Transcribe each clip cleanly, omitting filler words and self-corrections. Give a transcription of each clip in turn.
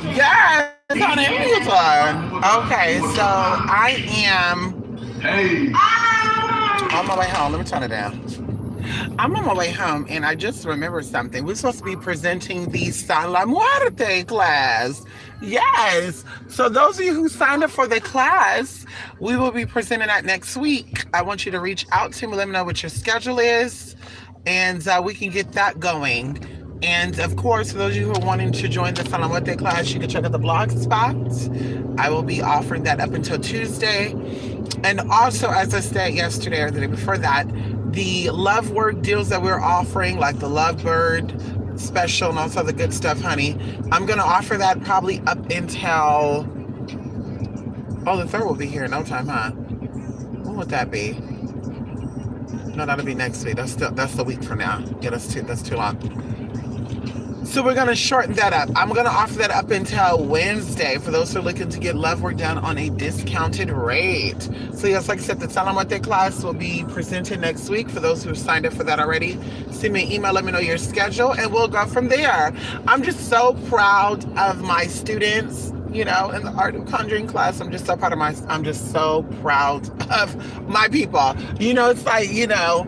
Yes, honey, mute on. Okay, so I am on my way home. Let me turn it down. I'm on my way home and I just remembered something. We're supposed to be presenting the San La Muerte class. Yes. So those of you who signed up for the class, we will be presenting that next week. I want you to reach out to me, let me know what your schedule is, and we can get that going. And of course, for those of you who are wanting to join the San La Muerte class, you can check out the blog spot. I will be offering that up until Tuesday. And also, as I said yesterday or the day before that, the love work deals that we're offering, like the Lovebird special and all this other good stuff, honey, I'm going to offer that probably up until, oh, the third will be here in no time, huh? When would that be? No, that'll be next week. That's the week from now. Yeah, that's too long. So we're going to shorten that up. I'm going to offer that up until Wednesday for those who are looking to get love work done on a discounted rate. So yes, like I said, the Tell Them What They class will be presented next week. For those who have signed up for that already, send me an email, let me know your schedule, and we'll go from there. I'm just so proud of my students, you know, in the Art of Conjuring class. I'm just so proud of my people. You know, it's like, you know,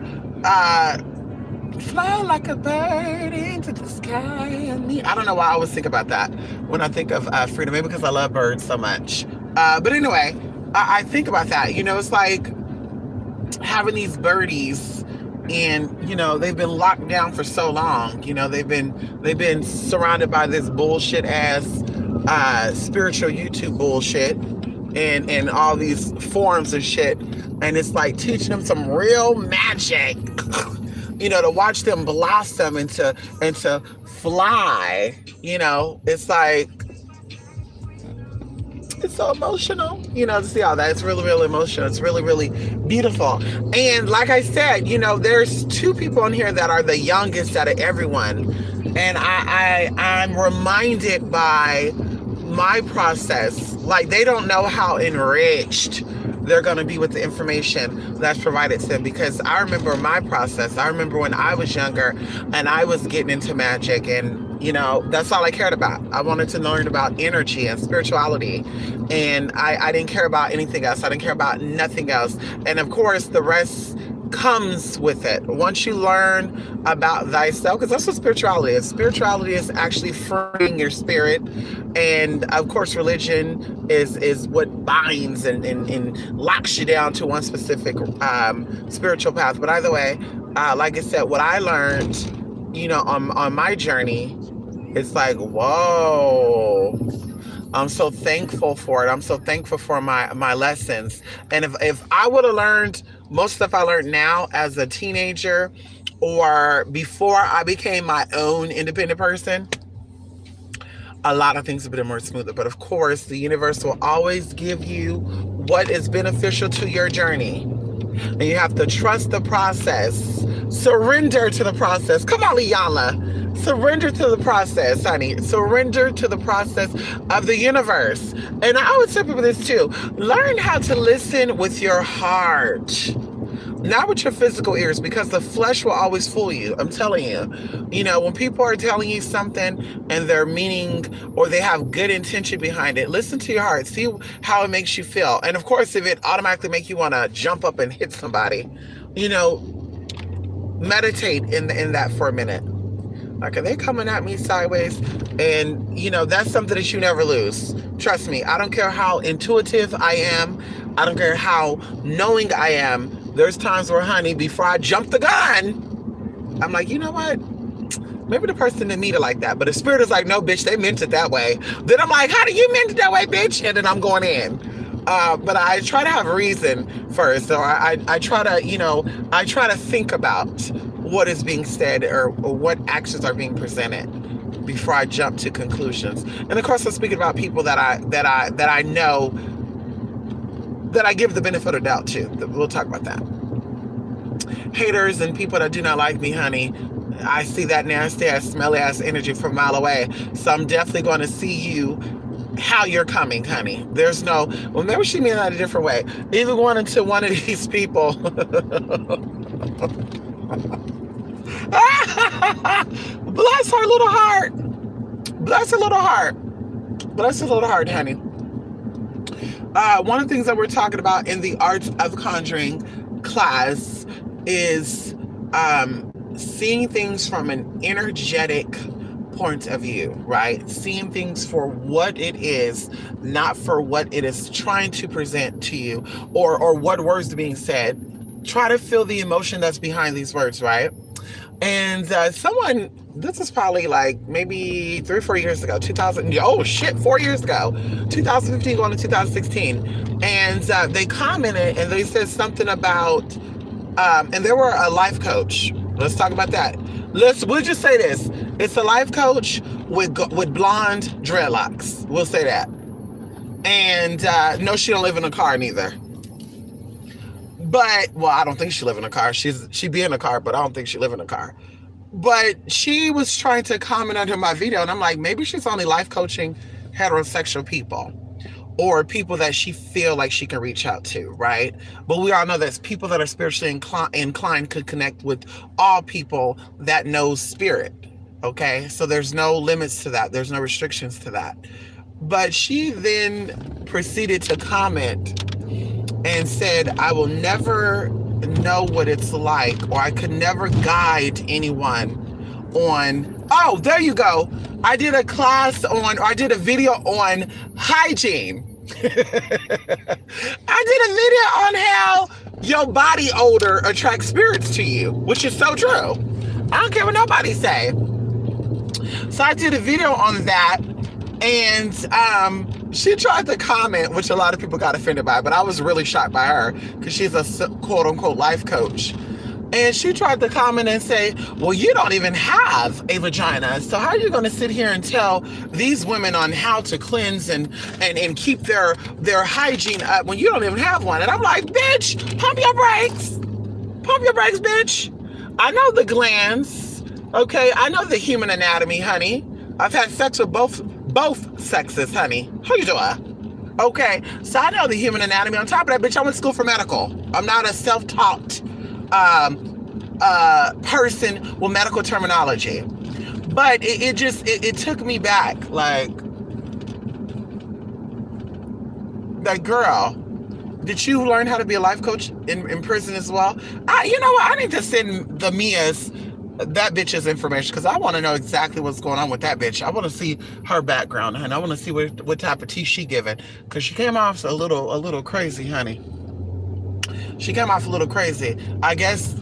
fly like a bird into the sky. I don't know why I always think about that when I think of freedom. Maybe because I love birds so much. But anyway, I think about that. You know, it's like having these birdies, and you know they've been locked down for so long. You know they've been surrounded by this bullshit ass spiritual YouTube bullshit and all these forums and shit. And it's like teaching them some real magic. You know, to watch them blossom and to fly, you know, it's like, it's so emotional, you know, to see all that. It's really, really emotional. It's really, really beautiful. And like I said, you know, there's two people in here that are the youngest out of everyone. And I'm reminded by my process, like they don't know how enriched they're going to be with the information that's provided to them, because I remember my process. I remember when I was younger and I was getting into magic, and you know that's all I cared about. I wanted to learn about energy and spirituality, and I didn't care about anything else. I didn't care about nothing else. And of course the rest comes with it. Once you learn about thyself, because that's what spirituality is. Spirituality is actually freeing your spirit, and of course religion is what binds and locks you down to one specific spiritual path. But either way, like I said, what I learned, you know, on my journey, it's like, whoa, I'm so thankful for it. I'm so thankful for my lessons. And if I would have learned most stuff I learned now as a teenager or before I became my own independent person, a lot of things have been more smoother. But of course, the universe will always give you what is beneficial to your journey. And you have to trust the process. Surrender to the process. Come on, Liana. Surrender to the process, honey. Surrender to the process of the universe. And I always tell people this too. Learn how to listen with your heart, not with your physical ears, because the flesh will always fool you. I'm telling you. You know, when people are telling you something and they're meaning or they have good intention behind it, listen to your heart. See how it makes you feel. And of course, if it automatically makes you want to jump up and hit somebody, you know, meditate in that for a minute. Like, are they coming at me sideways? And, you know, that's something that you never lose. Trust me. I don't care how intuitive I am. I don't care how knowing I am. There's times where, honey, before I jump the gun, I'm like, you know what? Maybe the person didn't mean it like that. But the spirit is like, no, bitch, they meant it that way. Then I'm like, how do you meant it that way, bitch? And then I'm going in. But I try to have reason first. So I try to, you know, I try to think about what is being said or what actions are being presented before I jump to conclusions. And of course, I'm speaking about people that I know, that I give the benefit of doubt to. We'll talk about that. Haters and people that do not like me, honey, I see that nasty ass, smelly ass energy from a mile away. So I'm definitely going to see you how you're coming, honey. There's no, well, maybe she mean that a different way. Even going into one of these people. Bless her little heart. Bless her little heart. Bless his little heart, honey. One of the things that we're talking about in the Art of Conjuring class is seeing things from an energetic point of view, right? Seeing things for what it is, not for what it is trying to present to you, or what words are being said. Try to feel the emotion that's behind these words, right? And someone, this is probably like maybe 3 or 4 years ago, 2000, oh shit, 4 years ago, 2015 going to 2016. And they commented and they said something about, and they were a life coach. Let's talk about that. We'll just say this. It's a life coach with blonde dreadlocks. We'll say that. And no, she don't live in a car neither. But, well, I don't think she live in a car. She be in a car, but I don't think she live in a car. But she was trying to comment under my video, and I'm like, maybe she's only life coaching heterosexual people or people that she feel like she can reach out to, right? But we all know that people that are spiritually inclined could connect with all people that knows spirit, okay? So there's no limits to that. There's no restrictions to that. But she then proceeded to comment and said, I will never know what it's like, or I could never guide anyone on, oh, there you go. I did a class on, or I did a video on hygiene. I did a video on how your body odor attracts spirits to you, which is so true. I don't care what nobody say. So I did a video on that, and she tried to comment, which a lot of people got offended by, but I was really shocked by her because she's a quote unquote life coach. And she tried to comment and say, well, you don't even have a vagina. So how are you going to sit here and tell these women on how to cleanse and keep their hygiene up when you don't even have one? And I'm like, bitch, pump your brakes. Pump your brakes, bitch. I know the glands. Okay. I know the human anatomy, honey. I've had sex with both sexes, honey. How you doing? Okay. So I know the human anatomy. On top of that, bitch, I went to school for medical. I'm not a self-taught person with medical terminology. But it took me back. Like, girl, did you learn how to be a life coach in prison as well? You know what? I need to send the Mia's that bitch's information because I want to know exactly what's going on with that bitch. I want to see her background, and I want to see what type of tea she giving, because she came off a little crazy, honey. She came off a little crazy. I guess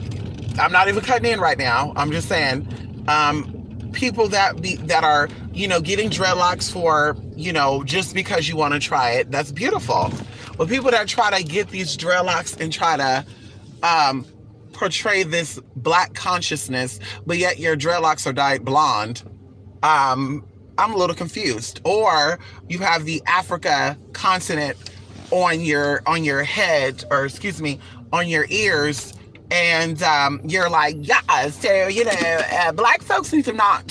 I'm not even cutting in right now. I'm just saying, people that are, you know, getting dreadlocks for, you know, just because you want to try it, that's beautiful. But people that try to get these dreadlocks and try to portray this black consciousness, but yet your dreadlocks are dyed blonde, I'm a little confused. Or you have the Africa continent on your head, or excuse me, on your ears, and you're like, yeah, so, you know, black folks need to not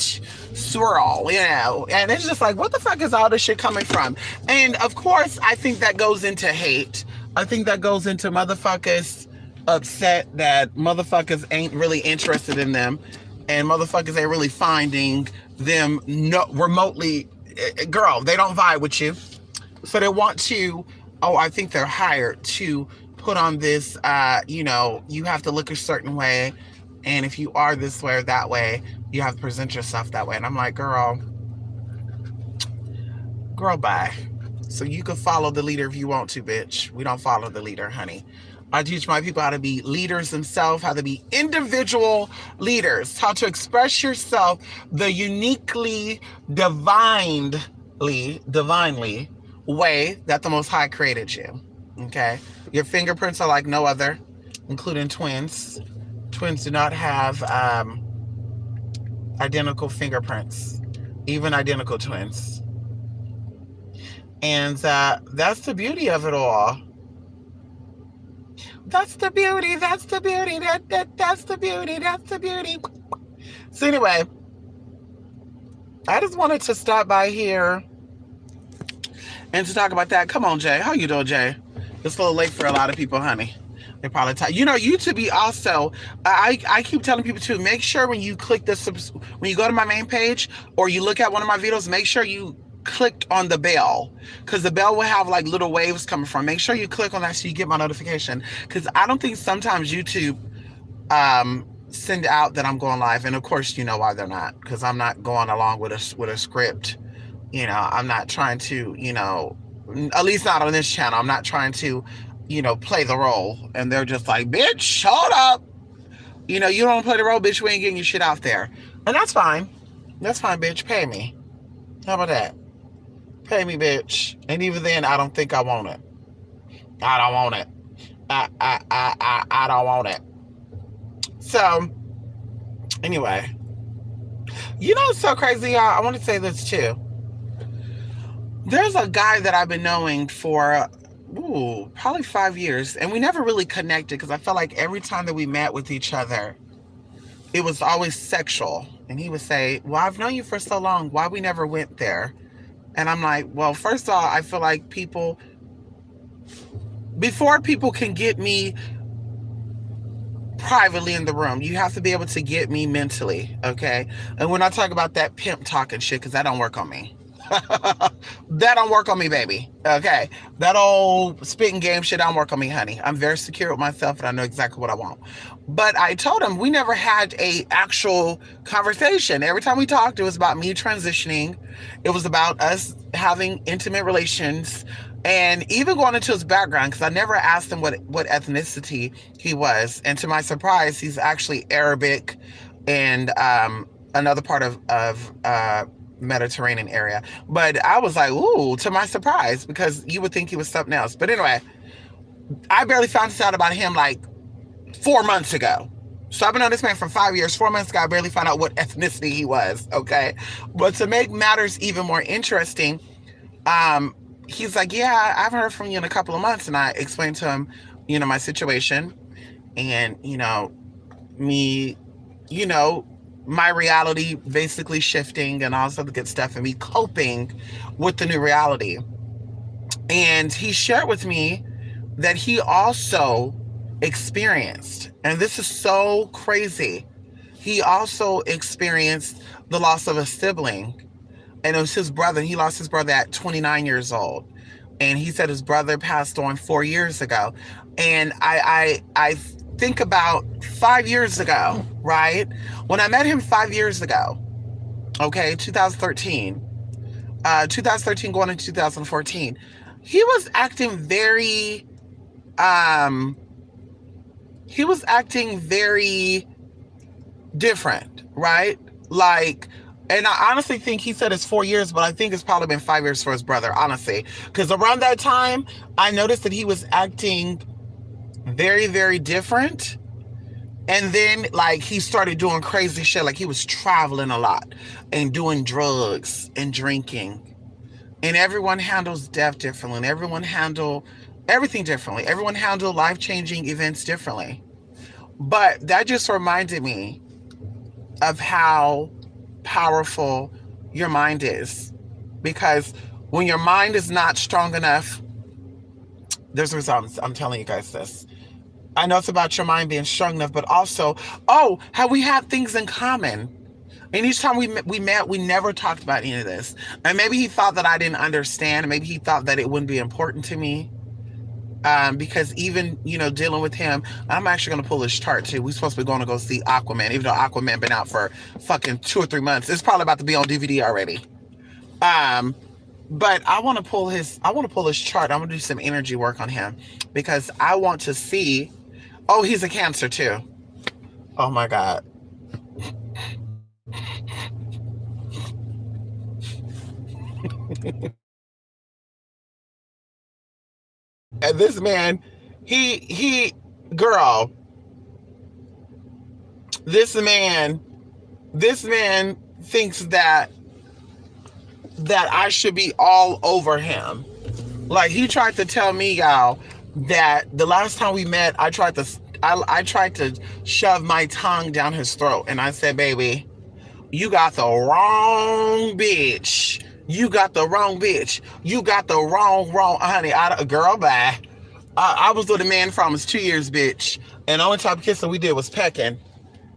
swirl, you know, and it's just like, what the fuck is all this shit coming from? And of course, I think that goes into hate. I think that goes into motherfuckers upset that motherfuckers ain't really interested in them, and motherfuckers ain't really finding them remotely. Girl, they don't vibe with you, so they want to, oh, I think they're hired to put on this, you know, you have to look a certain way, and if you are this way or that way, you have to present yourself that way. And I'm like, girl, bye. So you can follow the leader if you want to, bitch. We don't follow the leader, honey. I teach my people how to be leaders themselves, how to be individual leaders, how to express yourself the uniquely, divinely way that the Most High created you, okay? Your fingerprints are like no other, including twins. Twins do not have identical fingerprints, even identical twins. And that's the beauty of it all. That's the beauty. That's the beauty. That's the beauty. That's the beauty. So anyway, I just wanted to stop by here and to talk about that. Come on, Jay. How you doing, Jay? It's a little late for a lot of people, honey. They probably tired. You know, YouTube also, I keep telling people to make sure when you click this, when you go to my main page or you look at one of my videos, make sure you clicked on the bell, because the bell will have like little waves coming from. Make sure you click on that so you get my notification, because I don't think sometimes YouTube send out that I'm going live, and of course you know why they're not, because I'm not going along with a script. I'm not trying to, at least not on this channel. I'm not trying to, play the role, and they're just like, bitch, shut up. You don't play the role, bitch. We ain't getting your shit out there, and that's fine. That's fine, bitch. Pay me. How about that? Pay me, bitch. And even then, I don't think I want it. I don't want it. I don't want it. So, anyway, it's so crazy, y'all. I want to say this too. There's a guy that I've been knowing for, probably 5 years, and we never really connected because I felt like every time that we met with each other, it was always sexual. And he would say, well, I've known you for so long. Why we never went there? And I'm like, well, first of all, I feel like before people can get me privately in the room, you have to be able to get me mentally, okay? And when I talk about that pimp talking shit, because that don't work on me. That don't work on me, baby. Okay. That old spitting game shit don't work on me, honey. I'm very secure with myself and I know exactly what I want. But I told him we never had a actual conversation. Every time we talked, it was about me transitioning. It was about us having intimate relations, and even going into his background, because I never asked him what ethnicity he was. And to my surprise, he's actually Arabic and another part of Mediterranean area. But I was like, ooh, to my surprise, because you would think he was something else. But anyway, I barely found out about him like 4 months ago. So I've been on this man for 5 years. 4 months ago, I barely found out what ethnicity he was, okay? But to make matters even more interesting, he's like, yeah, I've heard from you in a couple of months. And I explained to him, my situation and, me, my reality basically shifting and all this other good stuff, and me coping with the new reality. And he shared with me that he also experienced, and this is so crazy, he also experienced the loss of a sibling. And it was his brother. He lost his brother at 29 years old. And he said his brother passed on 4 years ago. And I think about 5 years ago, right? When I met him 5 years ago, okay, 2013 going into 2014, he was acting very different, right? Like, and I honestly think he said it's 4 years, but I think it's probably been 5 years for his brother, honestly. Because around that time, I noticed that he was acting very, very different. And then, like, he started doing crazy shit. Like, he was traveling a lot and doing drugs and drinking. And everyone handles death differently. And everyone handle everything differently. Everyone handle life-changing events differently. But that just reminded me of how powerful your mind is. Because when your mind is not strong enough, there's results. I'm telling you guys this. I know it's about your mind being strong enough, but also, how we have things in common. And each time we met, we never talked about any of this. And maybe he thought that I didn't understand. Maybe he thought that it wouldn't be important to me. Because even, dealing with him, I'm actually going to pull his chart too. We're supposed to be going to go see Aquaman, even though Aquaman been out for fucking 2 or 3 months. It's probably about to be on DVD already. But I want to pull his chart. I'm going to do some energy work on him because I want to see. Oh, he's a Cancer too. Oh my God. And this man, girl, this man thinks that I should be all over him. Like, he tried to tell me, y'all, that the last time we met, I tried to shove my tongue down his throat. And I said, baby, you got the wrong bitch. You got the wrong bitch. You got the wrong, honey. Girl, bye. I was with a man for almost 2 years, bitch. And the only type of kissing we did was pecking.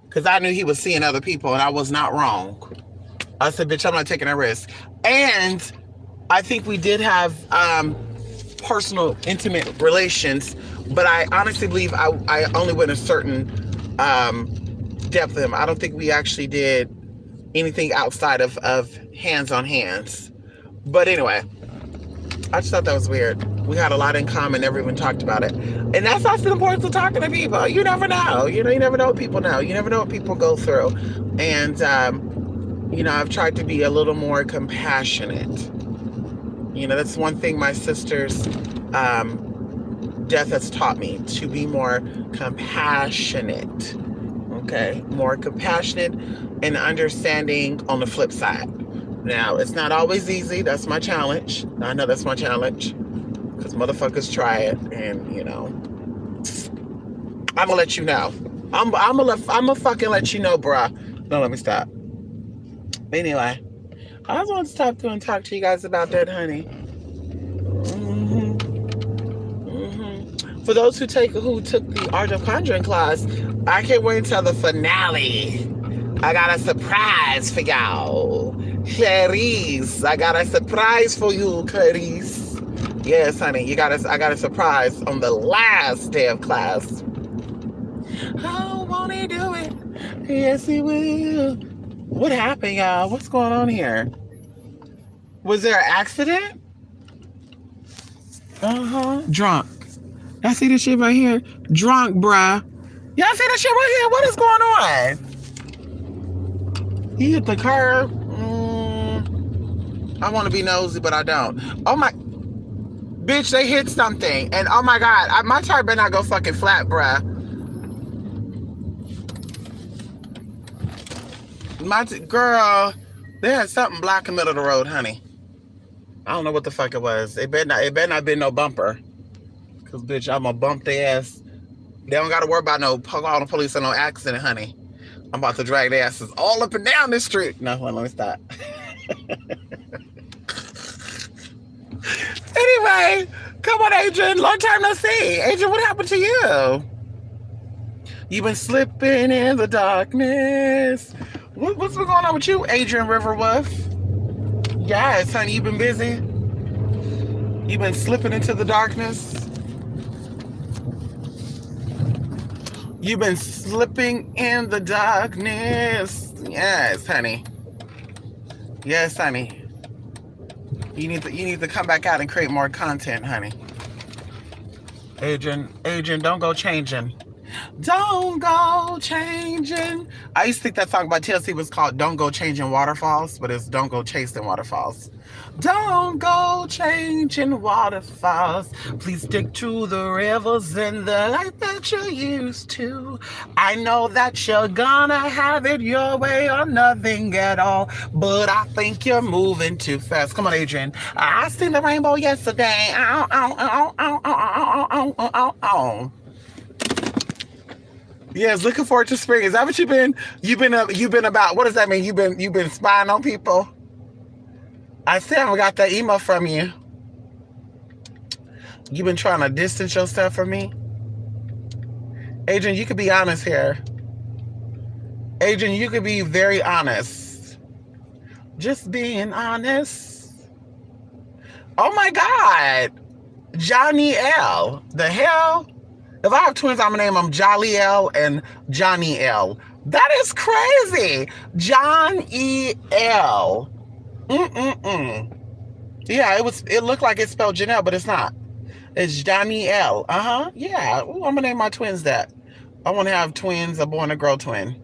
Because I knew he was seeing other people and I was not wrong. I said, bitch, I'm not taking a risk. And I think we did have personal, intimate relations, but I honestly believe I only went a certain depth of them. I don't think we actually did anything outside of hands on hands. But anyway, I just thought that was weird. We had a lot in common. Everyone talked about it. And that's also the importance of talking to people. You never know. You never know what people know. You never know what people go through. And, I've tried to be a little more compassionate. That's one thing my sister's death has taught me, to be more compassionate. Okay? More compassionate and understanding on the flip side. Now, it's not always easy. That's my challenge. I know that's my challenge. Because motherfuckers try it. And, I'm going to let you know. I'm gonna fucking let you know, bruh. No, let me stop. Anyway, I just want to stop through and talk to you guys about that, honey. For those who took the Art of Conjuring class, I can't wait until the finale. I got a surprise for y'all. Clarice, I got a surprise for you, Clarice. Yes, honey, I got a surprise on the last day of class. Oh, won't he do it? Yes, he will. What happened, y'all? What's going on here? Was there an accident? Drunk. Y'all see this shit right here? Drunk, bruh. Y'all see this shit right here? What is going on? He hit the curb. I want to be nosy, but I don't. Oh my... Bitch, they hit something. And oh my God, my tire better not go fucking flat, bruh. Girl, they had something block in the middle of the road, honey. I don't know what the fuck it was. It better not be no bumper. Cause bitch, I'm gonna bump their ass. They don't gotta worry about no call the police or no accident, honey. I'm about to drag their asses all up and down this street. No, let me stop. Anyway, come on, Adrian. Long time no see. Adrian, what happened to you? You've been slipping in the darkness. What's been going on with you, Adrian Riverwolf? Yes, honey, you've been busy. You've been slipping into the darkness. You've been slipping in the darkness. Yes, honey. Yes, honey. You need to come back out and create more content, honey. Adrian, don't go changing. Don't go changing. I used to think that song by TLC was called Don't Go Changing Waterfalls, but it's Don't Go Chasing Waterfalls. Don't go changing waterfalls. Please stick to the rivers and the life that you're used to. I know that you're gonna have it your way or nothing at all, but I think you're moving too fast. Come on, Adrian. I seen the rainbow yesterday. Ow, ow, ow, ow, ow, ow, ow, ow, ow. Yes, looking forward to spring. Is that what you've been about? What does that mean? You've been spying on people? I still haven't got that email from you. You've been trying to distance yourself from me? Adrian, you could be honest here. Adrian, you could be very honest. Just being honest. Oh my God. Johnny L. The hell? If I have twins, I'm going to name them Jolly L and Johnny L. That is crazy. John E. L. Yeah, it looked like it's spelled Janelle, but it's not. It's Johnny L. Yeah. Ooh, I'm going to name my twins that. I want to have twins, a boy and a girl twin.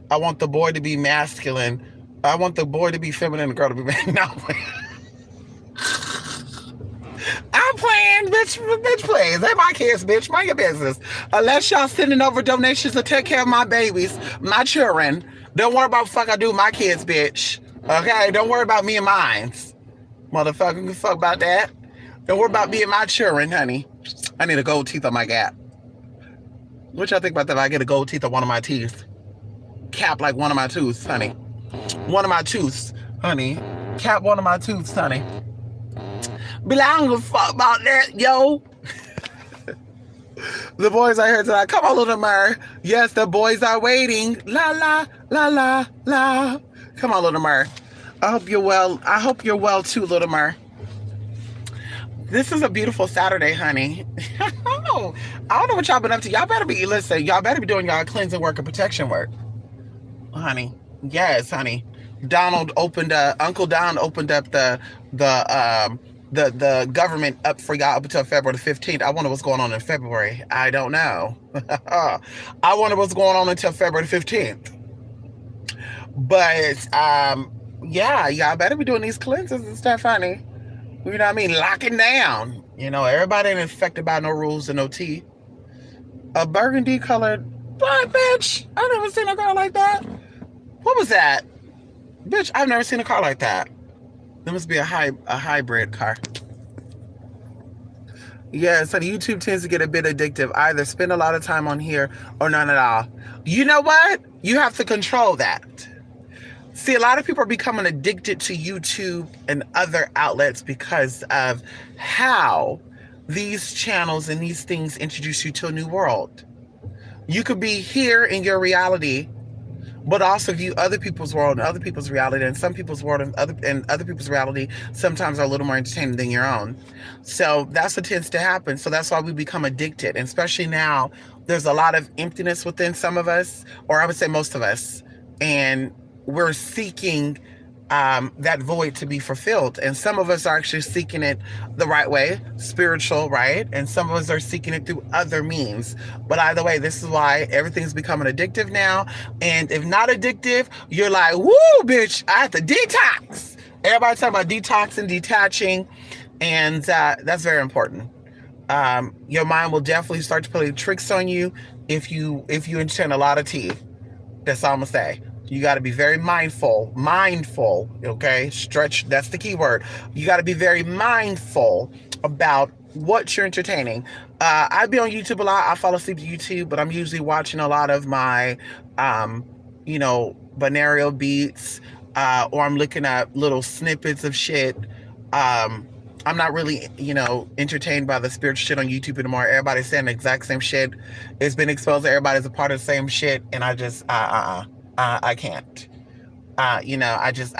I want the boy to be masculine. I want the boy to be feminine and the girl to be masculine. No. I'm playing, bitch, please. They're my kids, bitch. Mind your business. Unless y'all sending over donations to take care of my babies, my children. Don't worry about what the fuck I do with my kids, bitch. Okay? Don't worry about me and mine. Motherfucker, you fuck about that. Don't worry about me and my children, honey. I need a gold teeth on my gap. What y'all think about that if I get a gold teeth on one of my teeth? Cap like one of my tooths, honey. One of my tooths, honey. Cap one of my tooths, honey. Be like, I don't give a fuck about that, yo. The boys are here tonight. Come on, little Mur. Yes, the boys are waiting. La, la, la, la, la. Come on, little Mur. I hope you're well. I hope you're well too, Little Mer. This is a beautiful Saturday, honey. Oh, I don't know what y'all been up to. Y'all better be, listen, y'all better be doing y'all cleansing work and protection work, honey. Yes, honey. Uncle Don opened up the government up for y'all up until February the 15th. I wonder what's going on in February. I don't know. I wonder what's going on until February the 15th. But yeah, y'all better be doing these cleanses and stuff, honey. You know what I mean? Locking down. You know, everybody ain't affected by no rules and no tea. A burgundy colored, what, bitch? I never seen a car like that. What was that? Bitch, I've never seen a car like that. There must be a hybrid car. Yeah, so the YouTube tends to get a bit addictive. Either spend a lot of time on here or none at all. You know what? You have to control that. See, a lot of people are becoming addicted to YouTube and other outlets because of how these channels and these things introduce you to a new world. You could be here in your reality, but also view other people's world and other people's reality, and some people's world and other people's reality sometimes are a little more entertaining than your own. So that's what tends to happen. So that's why we become addicted. And especially now, there's a lot of emptiness within some of us, or I would say most of us. And we're seeking that void to be fulfilled. And some of us are actually seeking it the right way, spiritual, right? And some of us are seeking it through other means. But either way, this is why everything's becoming addictive now. And if not addictive, you're like, woo, bitch, I have to detox. Everybody talking about detoxing, detaching. And that's very important. Your mind will definitely start to play tricks on you if you entertain a lot of tea. That's all I'm gonna say. You got to be very mindful, okay? Stretch, that's the key word. You got to be very mindful about what you're entertaining. I be on YouTube a lot. I fall asleep to YouTube, but I'm usually watching a lot of my, binaural beats, or I'm looking at little snippets of shit. I'm not really, entertained by the spiritual shit on YouTube anymore. Everybody's saying the exact same shit. It's been exposed. Everybody's a part of the same shit, and I just, I can't. I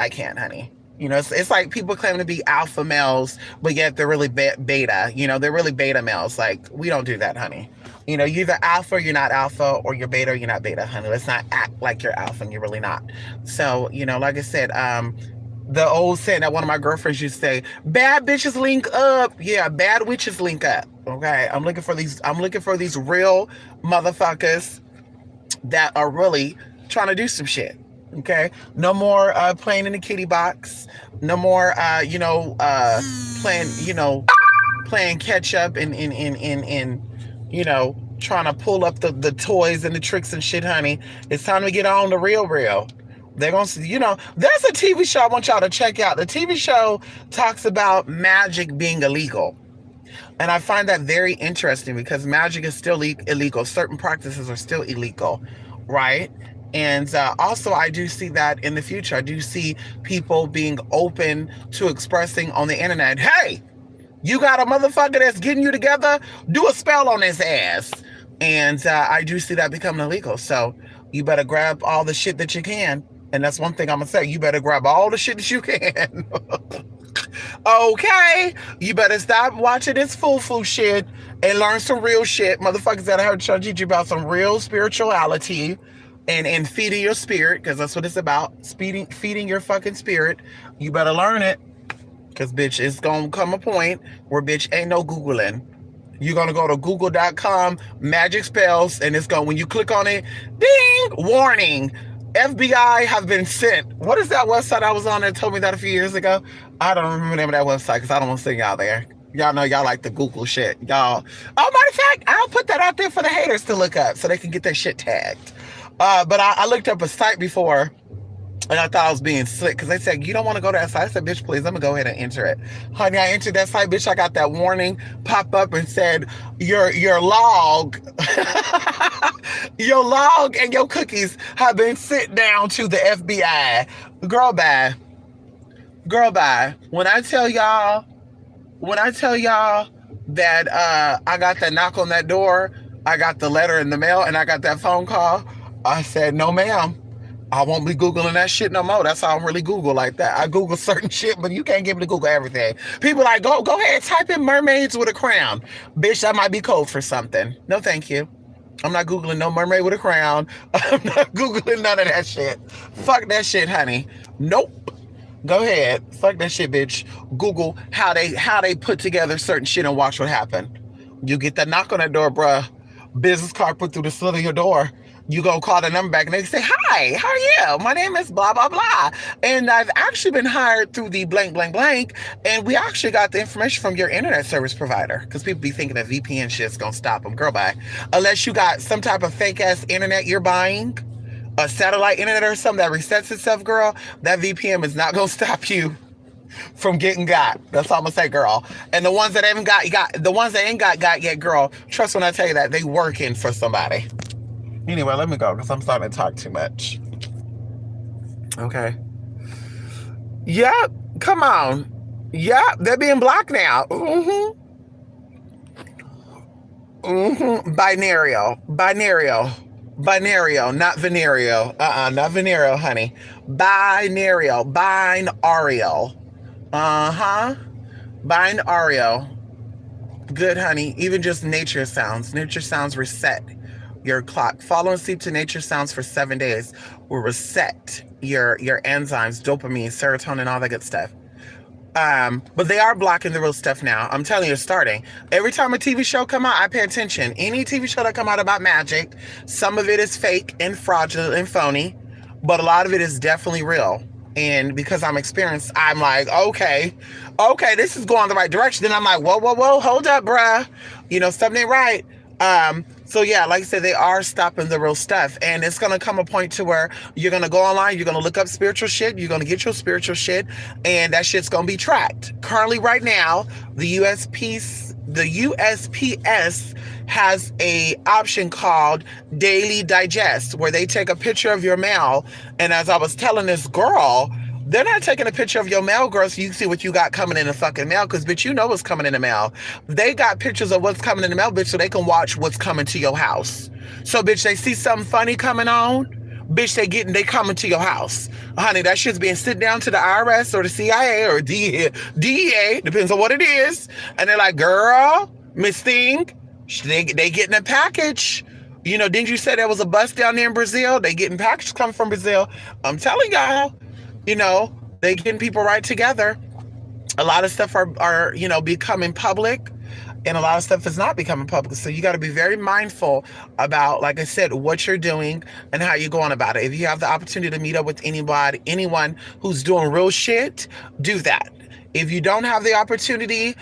can't, honey. It's like people claim to be alpha males, but yet they're really beta. They're really beta males. Like, we don't do that, honey. You're either alpha or you're not alpha, or you're beta or you're not beta, honey. Let's not act like you're alpha and you're really not. So, like I said, the old saying that one of my girlfriends used to say, bad bitches link up. Yeah, bad witches link up. Okay. I'm looking for these real motherfuckers that are really trying to do some shit. Okay, no more playing in the kitty box. No more playing catch up and trying to pull up the toys and the tricks and shit, honey. It's time to get on the real. They're gonna there's a TV show I want y'all to check out. The TV show talks about magic being illegal. And I find that very interesting because magic is still illegal. Certain practices are still illegal, right? And also, I do see that in the future. I do see people being open to expressing on the internet, hey, you got a motherfucker that's getting you together? Do a spell on his ass. And I do see that becoming illegal. So you better grab all the shit that you can. And that's one thing I'm going to say. You better grab all the shit that you can. Okay? You better stop watching this foo-foo shit and learn some real shit. Motherfuckers that I heard trying to teach you about some real spirituality. And feeding your spirit, because that's what it's about. Feeding your fucking spirit. You better learn it. Because, bitch, it's going to come a point where, bitch, ain't no Googling. You're going to go to google.com, magic spells, and it's going, when you click on it, ding, warning, FBI have been sent. What is that website I was on that told me that a few years ago? I don't remember the name of that website because I don't want to sing y'all there. Y'all know y'all like the Google shit. Y'all. Oh, matter of fact, I'll put that out there for the haters to look up so they can get their shit tagged. But I looked up a site before, and I thought I was being slick because they said, you don't want to go to that site. I said, bitch, please, let me go ahead and enter it. Honey, I entered that site, bitch. I got that warning pop up and said, your log, your log and your cookies have been sent down to the FBI. Girl, bye. When I tell y'all that I got that knock on that door, I got the letter in the mail, and I got that phone call, I said, no, ma'am. I won't be Googling that shit no more. That's how I'm really Google like that. I Google certain shit, but you can't get me to Google everything. People like, go ahead, type in mermaids with a crown. Bitch, that might be code for something. No, thank you. I'm not Googling no mermaid with a crown. I'm not Googling none of that shit. Fuck that shit, honey. Nope. Go ahead. Fuck that shit, bitch. Google how they put together certain shit and watch what happened. You get that knock on that door, bruh. Business card put through the slit of your door. You go call the number back and they say, hi, how are you? My name is blah, blah, blah. And I've actually been hired through the blank, blank, blank. And we actually got the information from your internet service provider. Because people be thinking that VPN shit's going to stop them. Girl, bye. Unless you got some type of fake ass internet you're buying, a satellite internet or something that resets itself, girl, that VPN is not going to stop you from getting got. That's all I'm gonna say, girl. And the ones that haven't got the ones that ain't got yet, girl, trust when I tell you that they working for somebody. Anyway, let me go because I'm starting to talk too much. Okay. Yep. Come on. Yep. They're being blocked now. Binario, not venereal. Not venereal, honey. Binario. Binario. Good, honey. Even just nature sounds. Nature sounds reset your clock. Falling asleep to nature sounds for 7 days will reset your enzymes, dopamine, serotonin, all that good stuff. But they are blocking the real stuff now. I'm telling you, it's starting. Every time a TV show come out, I pay attention. Any TV show that come out about magic, some of it is fake and fraudulent and phony, but a lot of it is definitely real. And because I'm experienced, I'm like, okay, this is going the right direction. Then I'm like, whoa, hold up, bruh. Something ain't right. So yeah, like I said, they are stopping the real stuff. And it's going to come a point to where you're going to go online, you're going to look up spiritual shit, you're going to get your spiritual shit, and that shit's going to be tracked. Currently, right now, the USPS has a option called Daily Digest, where they take a picture of your mail. And as I was telling this girl, they're not taking a picture of your mail, girl, so you can see what you got coming in the fucking mail, because, bitch, you know what's coming in the mail. They got pictures of what's coming in the mail, bitch, so they can watch what's coming to your house. So, bitch, they see something funny coming on, bitch, they coming to your house. Honey, that shit's being sent down to the IRS or the CIA or DEA, depends on what it is. And they're like, girl, Miss Thing, they getting a package. Didn't you say there was a bus down there in Brazil? They getting packages coming from Brazil. I'm telling y'all. They getting people right together. A lot of stuff are becoming public, and a lot of stuff is not becoming public. So you got to be very mindful about, like I said, what you're doing and how you're going about it. If you have the opportunity to meet up with anyone who's doing real shit, do that. If you don't have the opportunity,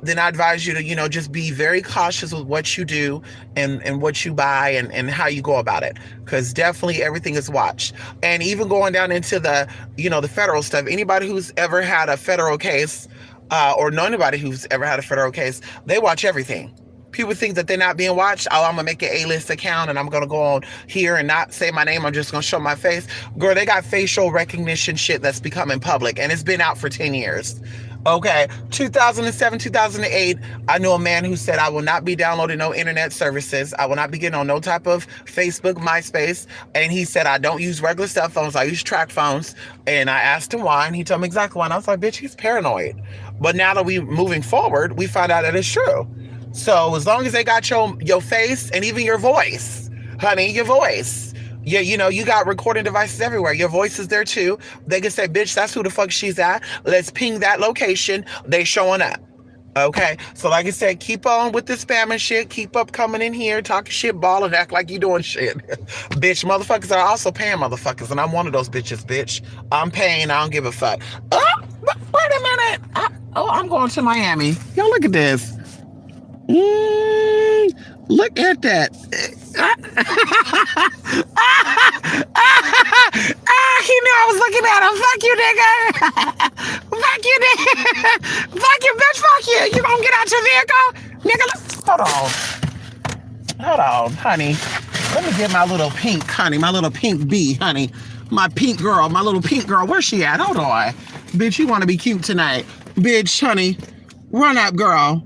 then I advise you to, just be very cautious with what you do and what you buy and how you go about it. Because definitely everything is watched. And even going down into the federal stuff, anybody who's ever had a federal case or know anybody who's ever had a federal case, they watch everything. People think that they're not being watched. Oh, I'm going to make an A-list account and I'm going to go on here and not say my name. I'm just going to show my face. Girl, they got facial recognition shit that's becoming public, and it's been out for 10 years. Okay, 2007, 2008, I knew a man who said, I will not be downloading no internet services. I will not be getting on no type of Facebook, MySpace. And he said, I don't use regular cell phones. I use track phones. And I asked him why, and he told me exactly why. And I was like, bitch, he's paranoid. But now that we moving forward, we find out that it's true. So as long as they got your face and even your voice, honey, your voice. Yeah, you got recording devices everywhere. Your voice is there too. They can say, bitch, that's who the fuck she's at. Let's ping that location. They showing up. Okay? So like I said, keep on with the spam and shit. Keep up coming in here, talking shit, ball, and act like you doing shit. Bitch, motherfuckers are also paying motherfuckers, and I'm one of those bitches, bitch. I'm paying. I don't give a fuck. Oh, wait a minute. I'm going to Miami. Y'all look at this. Look at that. He knew I was looking at him. Fuck you, nigga. Fuck you, nigga. Fuck you, bitch. Fuck you. You gonna get out your vehicle? Nigga, hold on, honey. Let me get my little pink, honey. My little pink bee, honey. My pink girl. My little pink girl. Where's she at? Hold on. Bitch, you want to be cute tonight. Bitch, honey. Run up, girl.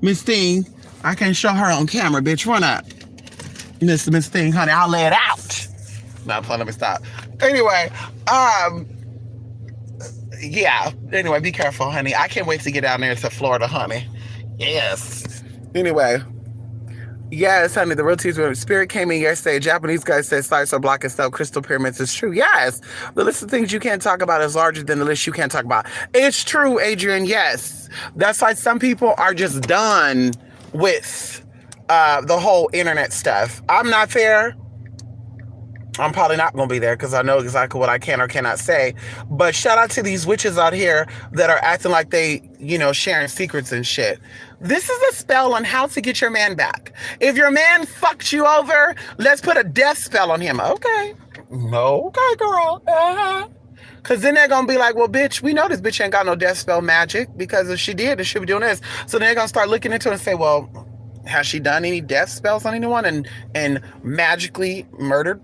Miss Thing. I can't show her on camera, bitch. Run up. Miss Thing, honey. I'll lay it out. Now, let me stop. Anyway, um, yeah. Anyway, be careful, honey. I can't wait to get down there to Florida, honey. Yes. Anyway, yes, honey, the real teacher spirit came in yesterday. A Japanese guy said sites are blocking stuff, crystal pyramids is true. Yes. The list of things you can't talk about is larger than the list you can't talk about. It's true, Adrian. Yes. That's why some people are just done with the whole internet stuff. I'm not there. I'm probably not going to be there because I know exactly what I can or cannot say. But shout out to these witches out here that are acting like they, sharing secrets and shit. This is a spell on how to get your man back. If your man fucked you over, let's put a death spell on him. Okay. Okay, girl. Because then they're going to be like, well, bitch, we know this bitch ain't got no death spell magic because if she did, it should be doing this. So then they're going to start looking into it and say, well, has she done any death spells on anyone and magically murdered?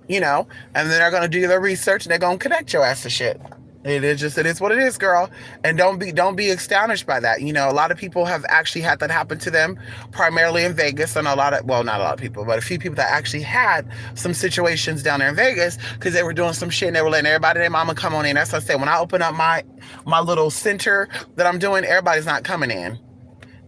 And then they're going to do their research and they're going to connect your ass to shit. It is what it is, girl. And don't be astonished by that. A lot of people have actually had that happen to them, primarily in Vegas. And not a lot of people, but a few people that actually had some situations down there in Vegas because they were doing some shit and they were letting everybody and their mama come on in. That's what I said. When I open up my little center that I'm doing, everybody's not coming in.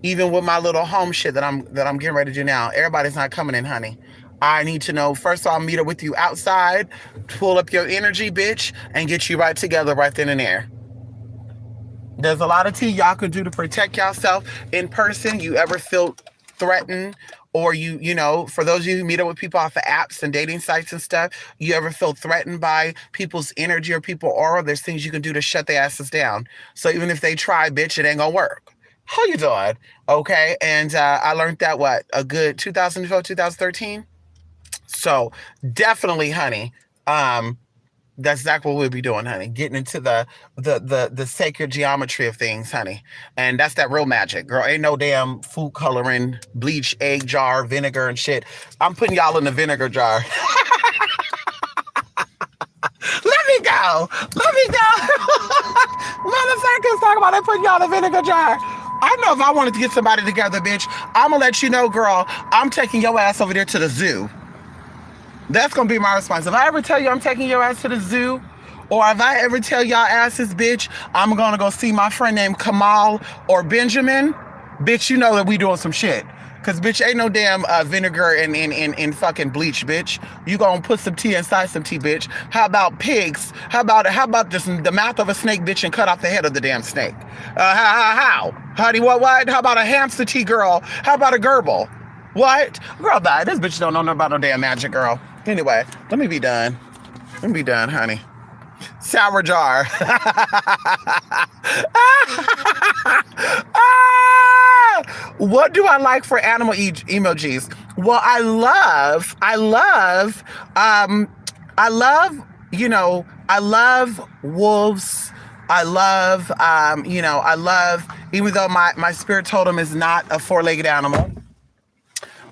Even with my little home shit that I'm getting ready to do now, everybody's not coming in, honey. I need to know, first I'll meet up with you outside, pull up your energy, bitch, and get you right together right then and there. There's a lot of tea y'all could do to protect yourself in person. You ever feel threatened or for those of you who meet up with people off of apps and dating sites and stuff, you ever feel threatened by people's energy or people aura, there's things you can do to shut their asses down. So even if they try, bitch, it ain't gonna work. How you doing? Okay, and I learned that, a good 2012, 2013? So definitely, honey, that's exactly what we'll be doing, honey. Getting into the sacred geometry of things, honey. And that's that real magic, girl. Ain't no damn food coloring, bleach, egg jar, vinegar and shit. I'm putting y'all in the vinegar jar. Let me go. Motherfuckers talking about they putting y'all in the vinegar jar. I know if I wanted to get somebody together, bitch, I'm gonna let you know, girl, I'm taking your ass over there to the zoo. That's going to be my response. If I ever tell you I'm taking your ass to the zoo, or if I ever tell y'all asses, bitch, I'm going to go see my friend named Kamal or Benjamin, bitch, you know that we doing some shit. Because, bitch, ain't no damn vinegar and fucking bleach, bitch. You going to put some tea inside some tea, bitch. How about pigs? How about just the mouth of a snake, bitch, and cut off the head of the damn snake? How? Honey, what? How about a hamster tea, girl? How about a gerbil? What? Girl, bye. This bitch don't know nothing about no damn magic, girl. Anyway, let me be done, honey. Sour jar. What do I like for animal emojis? Well, I love, I love wolves. I love, even though my spirit totem is not a four-legged animal,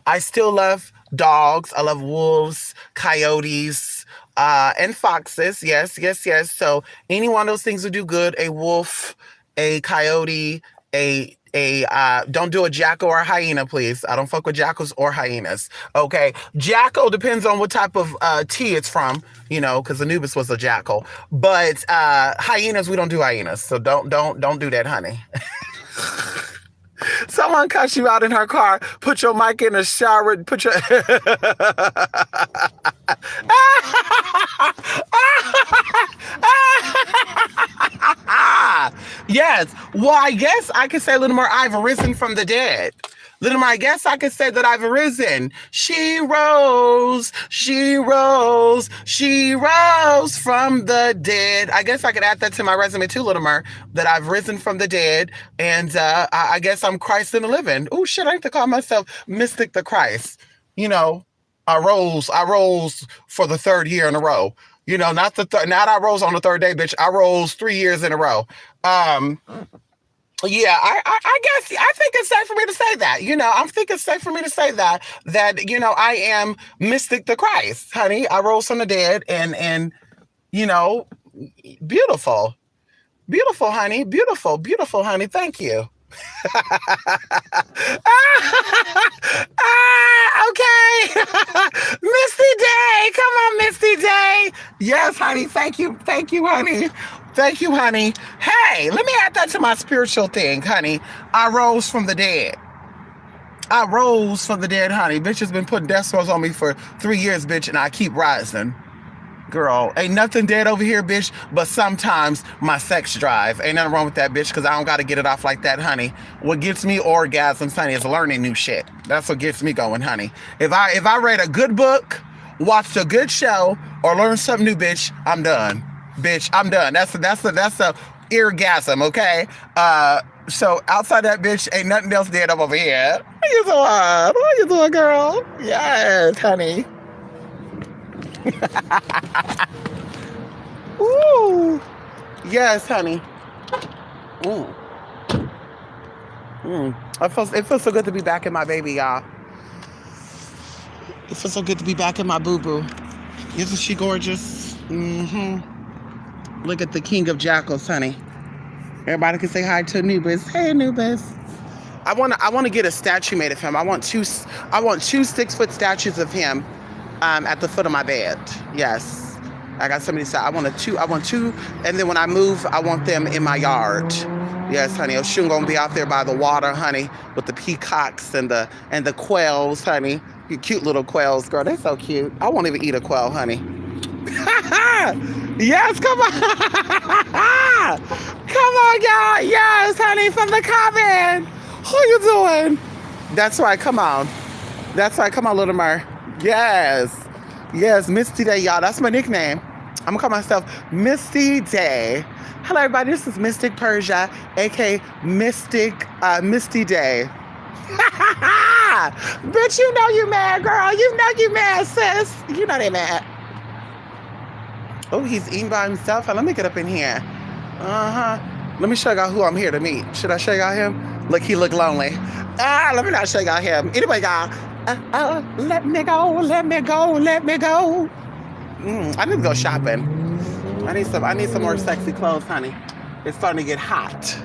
I still love dogs. I love wolves, coyotes, and foxes. Yes. So any one of those things would do good. A wolf, a coyote, don't do a jackal or a hyena, please. I don't fuck with jackals or hyenas. Okay. Jackal depends on what type of tea it's from, because Anubis was a jackal. But hyenas, we don't do hyenas. So don't do that, honey. Someone cuss you out in her car, put your mic in the shower, put your... Yes. Well, I guess I could say a little more, I've arisen from the dead. Little more, I guess I could say that I've arisen. She rose from the dead. I guess I could add that to my resume too, Little Mer, that I've risen from the dead. And I guess I'm Christ in the living. Oh, shit, I have to call myself Mystic the Christ. I rose for the third year in a row. Not I rose on the third day, bitch. I rose 3 years in a row. Yeah, I guess I think it's safe for me to say that. I think it's safe for me to say that I am Mystic the Christ, honey. I rose from the dead and beautiful. Beautiful, honey. Beautiful, honey. Thank you. Okay. Misty Day. Come on, Misty Day. Yes, honey. Thank you. Thank you, honey. Thank you, honey. Hey, let me add that to my spiritual thing, honey. I rose from the dead. I rose from the dead, honey. Bitch has been putting death spells on me for 3 years, bitch, and I keep rising. Girl, ain't nothing dead over here, bitch, but sometimes my sex drive. Ain't nothing wrong with that, bitch, because I don't got to get it off like that, honey. What gets me orgasms, honey, is learning new shit. That's what gets me going, honey. If I read a good book, watched a good show, or learned something new, bitch, I'm done. Bitch, I'm done. That's a orgasm, okay? So outside that, bitch, ain't nothing else dead up over here. What you doing? What you doing, girl? Yes, honey. Ooh. Yes, honey. It feels so good to be back in my baby, y'all. It feels so good to be back in my boo-boo. Isn't she gorgeous? Look at the king of jackals, honey. Everybody can say hi to Anubis. Hey, Anubis. I want to get a statue made of him. I want two 6-foot statues of him at the foot of my bed. Yes. I got somebody said I want two, and then when I move, I want them in my yard. Yes, honey. Oshun gonna be out there by the water, honey, with the peacocks and the quails, honey. You cute little quails, girl. They're so cute. I won't even eat a quail, honey. Yes, come on. Come on, y'all. Yes, honey, from the comment. How you doing? That's right. Come on. That's right. Come on, Little Mer. Yes. Yes, Misty Day, y'all. That's my nickname. I'm going to call myself Misty Day. Hello, everybody. This is Mystic Persia, a.k.a. Misty Day. Bitch, you know you mad, girl. You know you mad, sis. You know they mad. Oh, he's eating by himself. Let me get up in here. Let me show y'all who I'm here to meet. Should I show y'all him? Look, he look lonely. Let me not show y'all him. Anyway, y'all. Let me go, let me go, let me go. I need to go shopping. I need some more sexy clothes, honey. It's starting to get hot.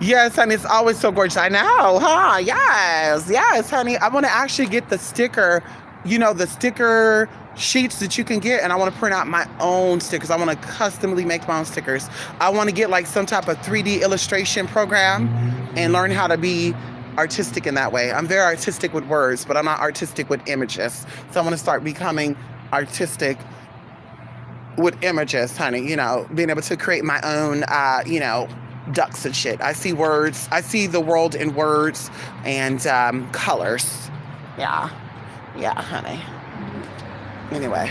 Yes, honey, it's always so gorgeous. I know, huh? Yes, honey. I want to actually get the sticker, the sticker sheets that you can get, and I want to print out my own stickers. I want to customly make my own stickers. I want to get like some type of 3D illustration program and learn how to be artistic in that way. I'm very artistic with words, but I'm not artistic with images. So I want to start becoming artistic with images, honey, being able to create my own, ducks and shit. I see words. I see the world in words and colors. Yeah, honey. Anyway.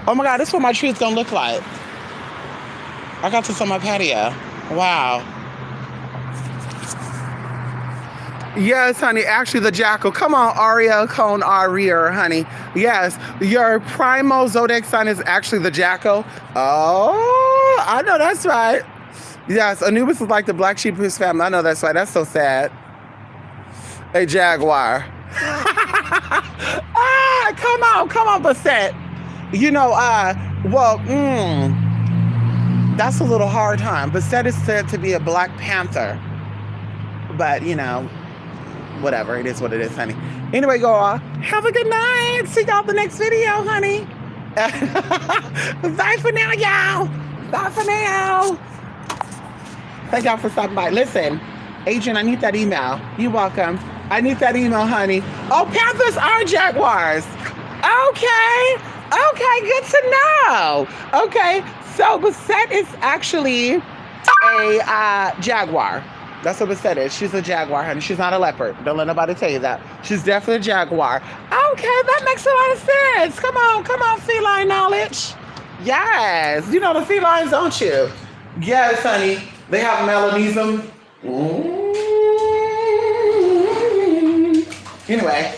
Oh my God, this is what my tree is going to look like. I got this on my patio. Wow. Yes, honey. Actually, the jackal. Come on, Aria Cone Arier, honey. Yes, your primal zodiac sign is actually the jackal. Oh, I know that's right. Yes, Anubis is like the black sheep of his family. I know that's right. That's so sad. A jaguar. Come on, Basset. That's a little hard, huh? Basset is said to be a Black Panther. But, whatever. It is what it is, honey. Anyway, y'all, have a good night. See y'all in the next video, honey. Bye for now, y'all. Bye for now. Thank y'all for stopping by. Listen, Adrian, I need that email. You're welcome. I need that email, honey. Oh, Panthers are jaguars. Okay, good to know. Okay, so Basset is actually a jaguar. That's what Basset is. She's a jaguar, honey. She's not a leopard. Don't let nobody tell you that. She's definitely a jaguar. Okay, that makes a lot of sense. Come on, feline knowledge. Yes, you know the felines, don't you? Yes, honey. They have melanism. Anyway,